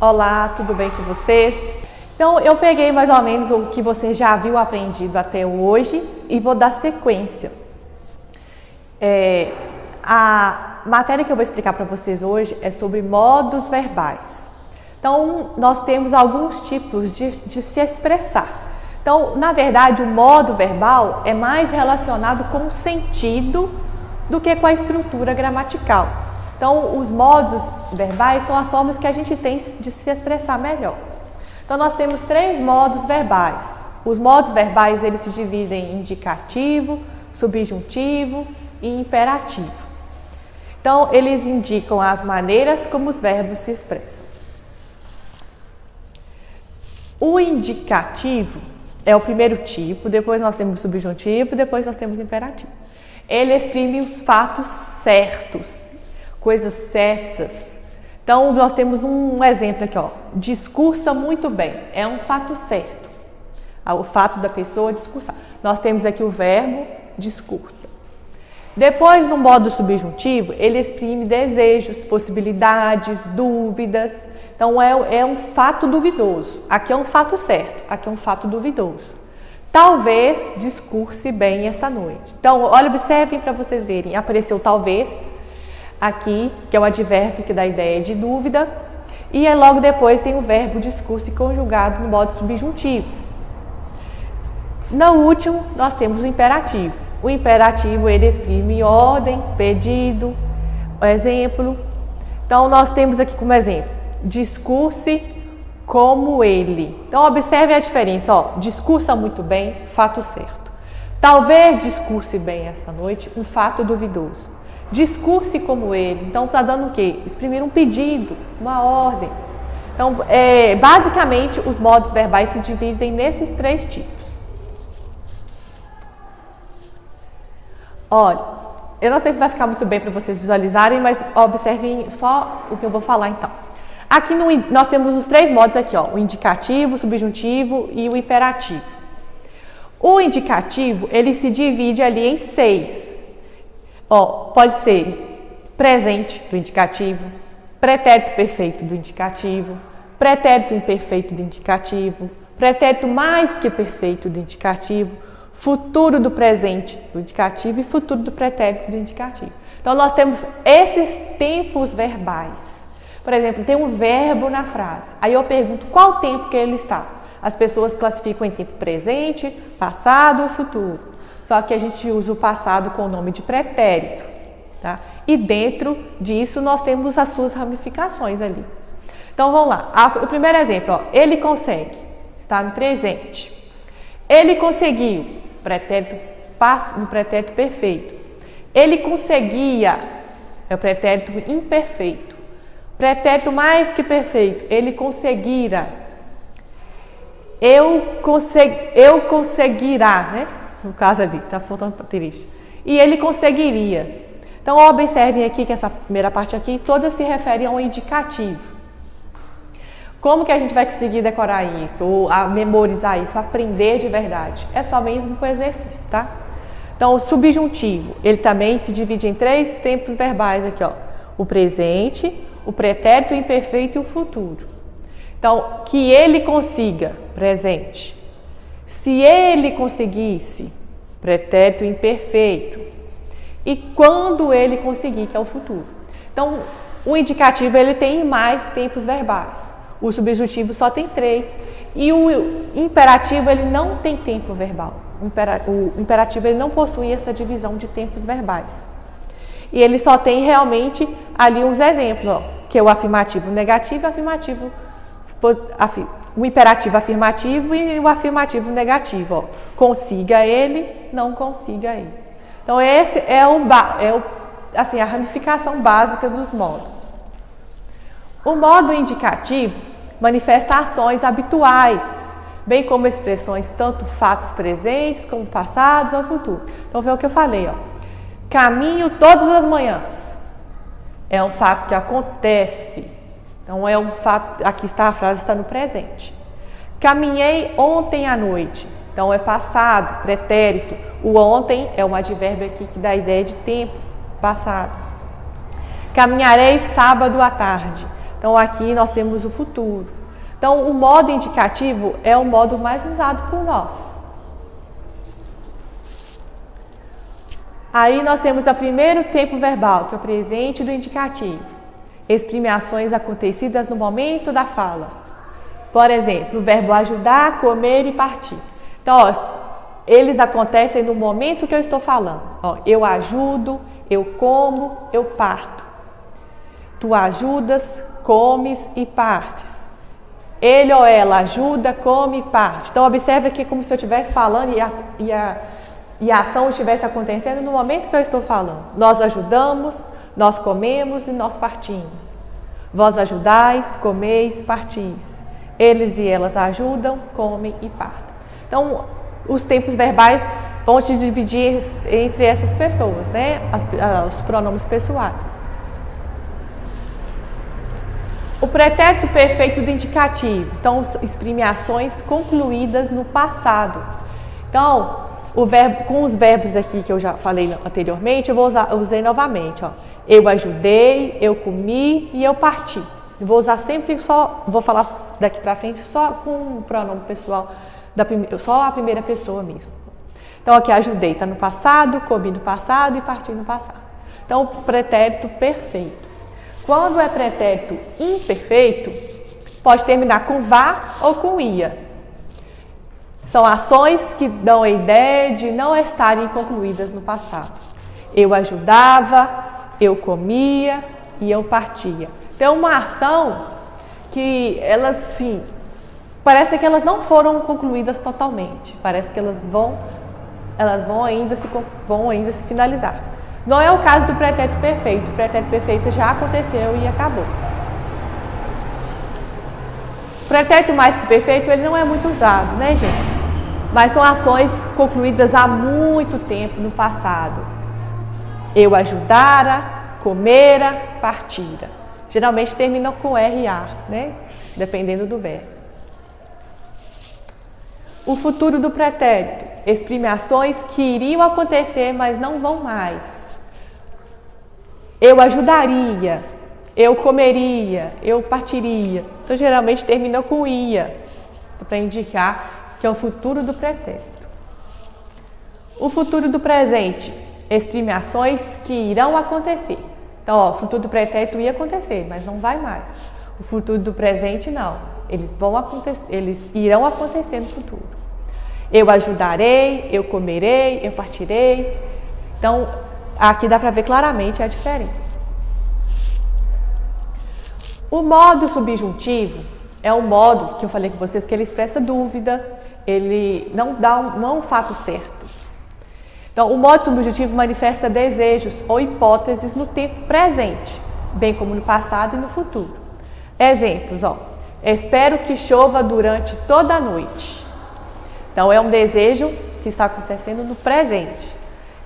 Olá, tudo bem com vocês? Então, eu peguei mais ou menos o que você já viu aprendido até hoje e vou dar sequência. A matéria que eu vou explicar para vocês hoje é sobre modos verbais. Então, nós temos alguns tipos de se expressar. Então, na verdade, o modo verbal é mais relacionado com o sentido do que com a estrutura gramatical. Então, os modos verbais são as formas que a gente tem de se expressar melhor. Então, nós temos 3 modos verbais. Os modos verbais, eles se dividem em indicativo, subjuntivo e imperativo. Então, eles indicam as maneiras como os verbos se expressam. O indicativo é o primeiro tipo, depois nós temos o subjuntivo, depois nós temos o imperativo. Ele exprime os fatos certos, coisas certas. Então, nós temos um exemplo aqui, ó. Discursa muito bem. É um fato certo. O fato da pessoa discursar. Nós temos aqui o verbo discursa. Depois, no modo subjuntivo, ele exprime desejos, possibilidades, dúvidas. Então, é um fato duvidoso. Aqui é um fato certo. Aqui é um fato duvidoso. Talvez discurse bem esta noite. Então, olha, observem para vocês verem. Apareceu talvez aqui, que é o advérbio que dá a ideia de dúvida, e aí logo depois tem o verbo discurso conjugado no modo subjuntivo. No último, nós temos o imperativo. O imperativo, ele exprime ordem, pedido, exemplo. Então, nós temos aqui como exemplo, discurse como ele. Então, observe a diferença, ó, discursa muito bem, fato certo. Talvez discurse bem esta noite, um fato duvidoso. Discurse como ele. Então, está dando o quê? Exprimir um pedido, uma ordem. Então, basicamente, os modos verbais se dividem nesses 3 tipos. Olha, eu não sei se vai ficar muito bem para vocês visualizarem, mas observem só o que eu vou falar então. Aqui nós temos os 3 modos aqui, ó, o indicativo, o subjuntivo e o imperativo. O indicativo, ele se divide ali em 6. Ó, pode ser presente do indicativo, pretérito perfeito do indicativo, pretérito imperfeito do indicativo, pretérito mais que perfeito do indicativo, futuro do presente do indicativo e futuro do pretérito do indicativo. Então, nós temos esses tempos verbais. Por exemplo, tem um verbo na frase. Aí eu pergunto qual tempo que ele está. As pessoas classificam em tempo presente, passado ou futuro. Só que a gente usa o passado com o nome de pretérito, tá? E dentro disso nós temos as suas ramificações ali. Então vamos lá. O primeiro exemplo, ó, ele consegue, está no presente. Ele conseguiu, no pretérito perfeito. Ele conseguia, é o pretérito imperfeito. Pretérito mais que perfeito, ele conseguira. Eu conseguirá, né? No caso ali, tá faltando triste. E ele conseguiria. Então, observem aqui que essa primeira parte aqui, todas se referem a um indicativo. Como que a gente vai conseguir decorar isso, ou memorizar isso, aprender de verdade? É só mesmo com exercício, tá? Então, o subjuntivo, ele também se divide em 3 tempos verbais aqui, ó. O presente, o pretérito imperfeito e o futuro. Então, que ele consiga, presente. Se ele conseguisse, pretérito imperfeito. E quando ele conseguir, que é o futuro. Então, o indicativo ele tem mais tempos verbais. O subjuntivo só tem 3. E o imperativo ele não tem tempo verbal. O imperativo ele não possui essa divisão de tempos verbais. E ele só tem realmente ali uns exemplos, ó, que é o afirmativo negativo, o imperativo afirmativo e o afirmativo negativo. Ó. Consiga ele, não consiga ele. Então, esse é assim, a ramificação básica dos modos. O modo indicativo manifesta ações habituais, bem como expressões tanto fatos presentes como passados ou futuros. Então, vê o que eu falei. Ó. Caminho todas as manhãs. É um fato que acontece. Então, é um fato, aqui está a frase, está no presente. Caminhei ontem à noite. Então, é passado, pretérito. O ontem é um advérbio aqui que dá a ideia de tempo, passado. Caminharei sábado à tarde. Então aqui nós temos o futuro. Então o modo indicativo é o modo mais usado por nós. Aí nós temos o primeiro tempo verbal, que é o presente do indicativo. Exprime ações acontecidas no momento da fala. Por exemplo, o verbo ajudar, comer e partir. Então, ó, eles acontecem no momento que eu estou falando. Ó, eu ajudo, eu como, eu parto. Tu ajudas, comes e partes. Ele ou ela ajuda, come e parte. Então, observe aqui como se eu estivesse falando e a ação estivesse acontecendo no momento que eu estou falando. Nós ajudamos, nós comemos e nós partimos. Vós ajudais, comeis, partis. Eles e elas ajudam, comem e partem. Então, os tempos verbais vão te dividir entre essas pessoas, né? Os pronomes pessoais. O pretérito perfeito do indicativo. Então, exprime ações concluídas no passado. Então, com os verbos daqui que eu já falei anteriormente, eu usei novamente. Ó. Eu ajudei, eu comi e eu parti. Vou usar sempre vou falar daqui para frente só com o pronome pessoal, só a primeira pessoa mesmo. Então aqui ajudei, está no passado, comi no passado e parti no passado. Então o pretérito perfeito. Quando é pretérito imperfeito, pode terminar com vá ou com ia. São ações que dão a ideia de não estarem concluídas no passado. Eu ajudava, eu comia e eu partia. Então, uma ação que elas, sim, parece que elas não foram concluídas totalmente. Parece que elas vão ainda se finalizar. Não é o caso do pretérito perfeito. O pretérito perfeito já aconteceu e acabou. O pretérito mais que perfeito, ele não é muito usado, né, gente? Mas são ações concluídas há muito tempo no passado. Eu ajudara, comera, partira. Geralmente terminam com RA, né? Dependendo do verbo. O futuro do pretérito exprime ações que iriam acontecer, mas não vão mais. Eu ajudaria, eu comeria, eu partiria. Então, geralmente terminam com ia, para indicar que é o futuro do pretérito. O futuro do presente exprime ações que irão acontecer. Então, ó, o futuro do pretérito ia acontecer, mas não vai mais. O futuro do presente, não. Eles irão acontecer no futuro. Eu ajudarei, eu comerei, eu partirei. Então, aqui dá para ver claramente a diferença. O modo subjuntivo é um modo que eu falei com vocês que ele expressa dúvida, ele não é um fato certo. Então, o modo subjuntivo manifesta desejos ou hipóteses no tempo presente, bem como no passado e no futuro. Exemplos, ó. Espero que chova durante toda a noite. Então, é um desejo que está acontecendo no presente.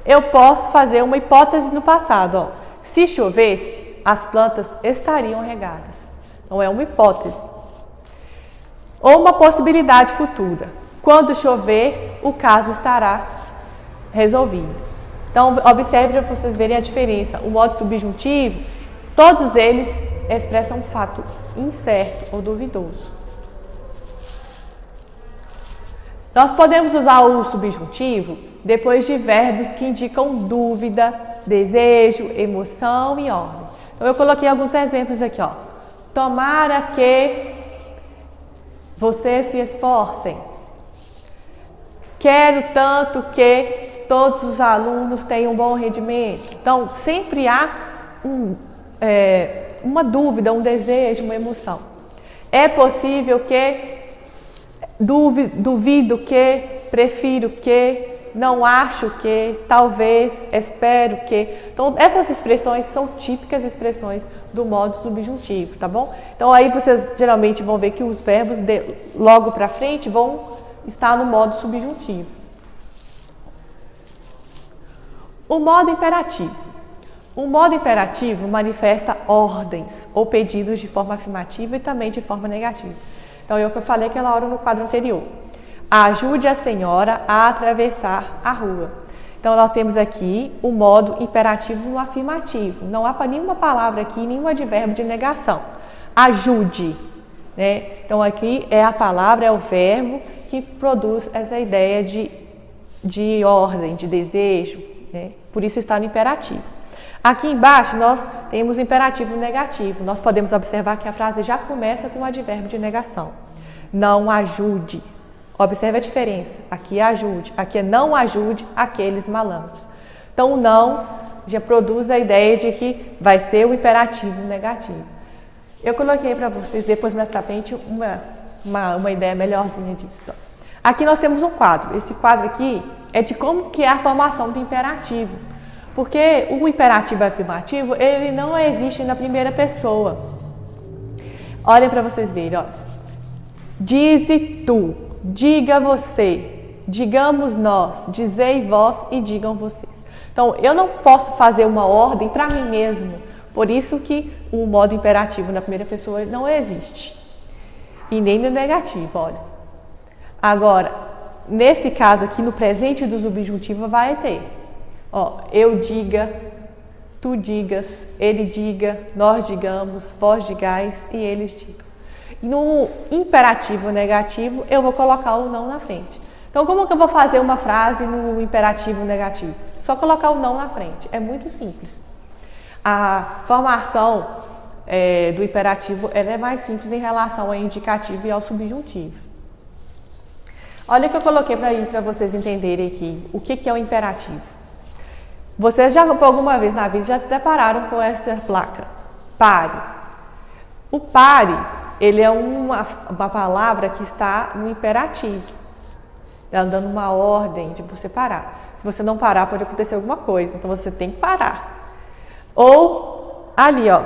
Eu posso fazer uma hipótese no passado, ó. Se chovesse, as plantas estariam regadas. Então, é uma hipótese. Ou uma possibilidade futura. Quando chover, o caso estará resolvido. Então, observe para vocês verem a diferença. O modo subjuntivo, todos eles expressam um fato incerto ou duvidoso. Nós podemos usar o subjuntivo depois de verbos que indicam dúvida, desejo, emoção e ordem. Então, eu coloquei alguns exemplos aqui, ó. Tomara que vocês se esforcem. Quero tanto que todos os alunos tenham um bom rendimento. Então, sempre há uma dúvida, um desejo, uma emoção. É possível que, duvido que, prefiro que, não acho que, talvez, espero que. Então, essas expressões são típicas expressões do modo subjuntivo, tá bom? Então, aí vocês geralmente vão ver que os verbos logo para frente vão estar no modo subjuntivo. O modo imperativo. O modo imperativo manifesta ordens ou pedidos de forma afirmativa e também de forma negativa. Então, é o que eu falei aquela hora no quadro anterior. Ajude a senhora a atravessar a rua. Então, nós temos aqui o modo imperativo no afirmativo. Não há nenhuma palavra aqui, nenhum advérbio de negação. ajude, né? Então aqui é a palavra, é o verbo que produz essa ideia de ordem, de desejo, né? Por isso está no imperativo. Aqui embaixo nós temos o imperativo negativo. Nós podemos observar que a frase já começa com o advérbio de negação. Não ajude. Observe a diferença. Aqui é ajude, aqui é não ajude aqueles malandros. Então o não já produz a ideia de que vai ser o imperativo negativo. Eu coloquei para vocês depois mais para frente uma ideia melhorzinha disso. Então, aqui nós temos um quadro. Esse quadro aqui é de como que é a formação do imperativo. Porque o imperativo afirmativo, ele não existe na primeira pessoa. Olhem para vocês verem, ó. Dize tu, diga você, digamos nós, dizei vós e digam vocês. Então, eu não posso fazer uma ordem para mim mesmo. Por isso que o modo imperativo na primeira pessoa não existe. E nem no negativo, olha. Agora, nesse caso aqui, no presente do subjuntivo, vai ter. Ó, eu diga, tu digas, ele diga, nós digamos, vós digais e eles digam. E no imperativo negativo, eu vou colocar o não na frente. Então, como que eu vou fazer uma frase no imperativo negativo? Só colocar o não na frente. É muito simples. A formação do imperativo ela é mais simples em relação ao indicativo e ao subjuntivo. Olha o que eu coloquei para vocês entenderem aqui. O que é o imperativo? Vocês já, por alguma vez na vida, já se depararam com essa placa. Pare. O pare, ele é uma palavra que está no imperativo. Está dando uma ordem de você parar. Se você não parar, pode acontecer alguma coisa. Então, você tem que parar. Ou, ali, ó.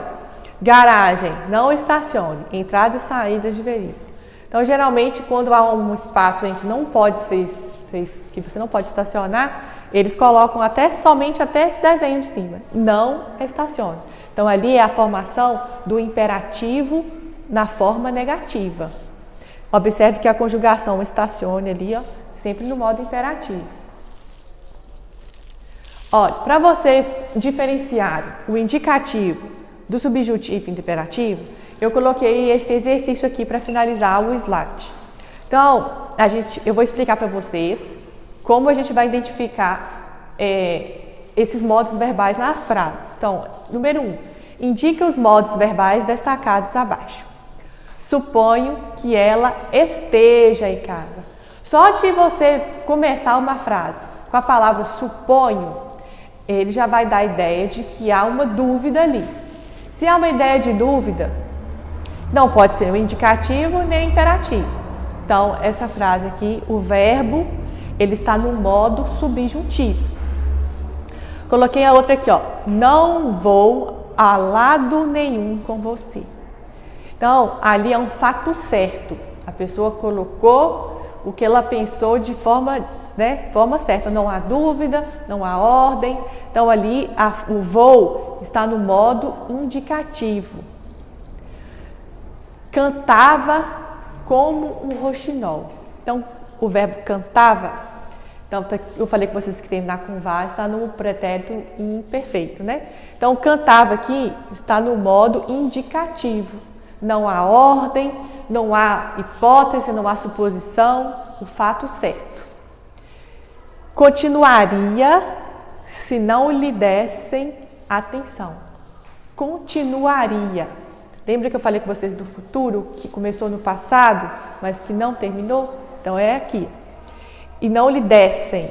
Garagem, não estacione. Entrada e saída de veículo. Então, geralmente, quando há um espaço em que não pode que você não pode estacionar, eles colocam somente até esse desenho de cima. Não estacione. Então, ali é a formação do imperativo na forma negativa. Observe que a conjugação estacione ali, ó, sempre no modo imperativo. Olha, para vocês diferenciarem o indicativo do subjuntivo e do imperativo, eu coloquei esse exercício aqui para finalizar o slide. Então, eu vou explicar para vocês como a gente vai identificar esses modos verbais nas frases. Então, número 1, indique os modos verbais destacados abaixo. Suponho que ela esteja em casa. Só de você começar uma frase com a palavra suponho, ele já vai dar a ideia de que há uma dúvida ali. Se há uma ideia de dúvida, não pode ser um indicativo nem imperativo. Então, essa frase aqui, o verbo, ele está no modo subjuntivo. Coloquei a outra aqui, ó. Não vou a lado nenhum com você. Então, ali é um fato certo. A pessoa colocou o que ela pensou de forma certa. Não há dúvida, não há ordem. Então, ali o vou está no modo indicativo. Cantava como um roxinol. Então, o verbo cantava, então eu falei com vocês que terminar com vá, está no pretérito imperfeito, né? Então, cantava aqui está no modo indicativo. Não há ordem, não há hipótese, não há suposição, o fato certo. Continuaria se não lhe dessem atenção. Continuaria. Lembra que eu falei com vocês do futuro, que começou no passado, mas que não terminou? Então, é aqui. E não lhe dessem.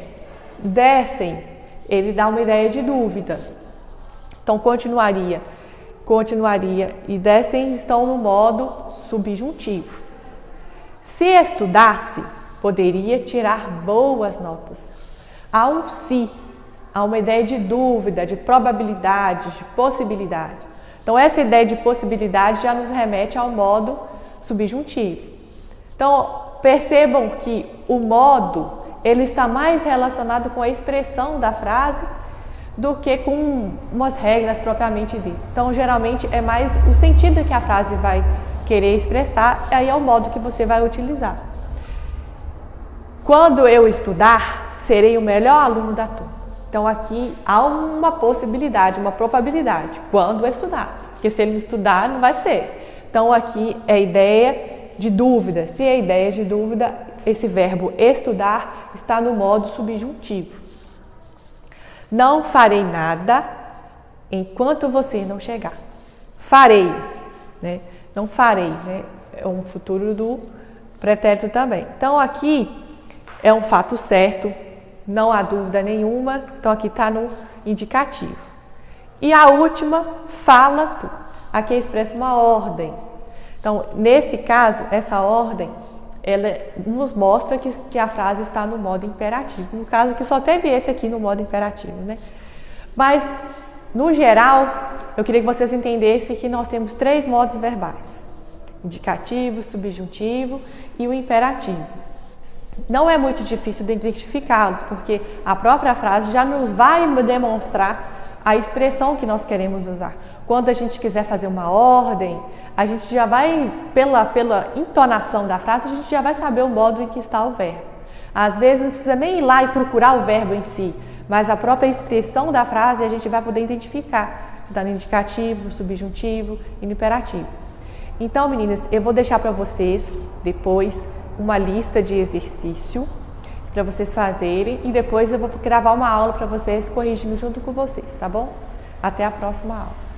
Dessem, ele dá uma ideia de dúvida. Então, continuaria. Continuaria. E dessem estão no modo subjuntivo. Se estudasse, poderia tirar boas notas. Há um se. Há uma ideia de dúvida, de probabilidade, de possibilidade. Então, essa ideia de possibilidade já nos remete ao modo subjuntivo. Então, percebam que o modo, ele está mais relacionado com a expressão da frase do que com umas regras propriamente ditas. Então, geralmente, é mais o sentido que a frase vai querer expressar, aí é o modo que você vai utilizar. Quando eu estudar, serei o melhor aluno da turma. Então, aqui há uma possibilidade, uma probabilidade, quando eu estudar. Porque se ele não estudar, não vai ser. Então, aqui é ideia de dúvida. Se é ideia de dúvida, esse verbo estudar está no modo subjuntivo. Não farei nada enquanto você não chegar. Farei, né? Não farei, né? É um futuro do pretérito também. Então, aqui é um fato certo, não há dúvida nenhuma. Então, aqui está no indicativo. E a última, fala tu. Aqui expressa uma ordem. Então, nesse caso, essa ordem, ela nos mostra que a frase está no modo imperativo. No caso, aqui só teve esse aqui no modo imperativo, né? Mas, no geral, eu queria que vocês entendessem que nós temos 3 modos verbais: indicativo, subjuntivo e o imperativo. Não é muito difícil de identificá-los, porque a própria frase já nos vai demonstrar a expressão que nós queremos usar. Quando a gente quiser fazer uma ordem, a gente já vai, pela entonação da frase, a gente já vai saber o modo em que está o verbo. Às vezes não precisa nem ir lá e procurar o verbo em si, mas a própria expressão da frase a gente vai poder identificar se está no indicativo, no subjuntivo e no imperativo. Então, meninas, eu vou deixar para vocês depois uma lista de exercício para vocês fazerem e depois eu vou gravar uma aula para vocês corrigindo junto com vocês, tá bom? Até a próxima aula.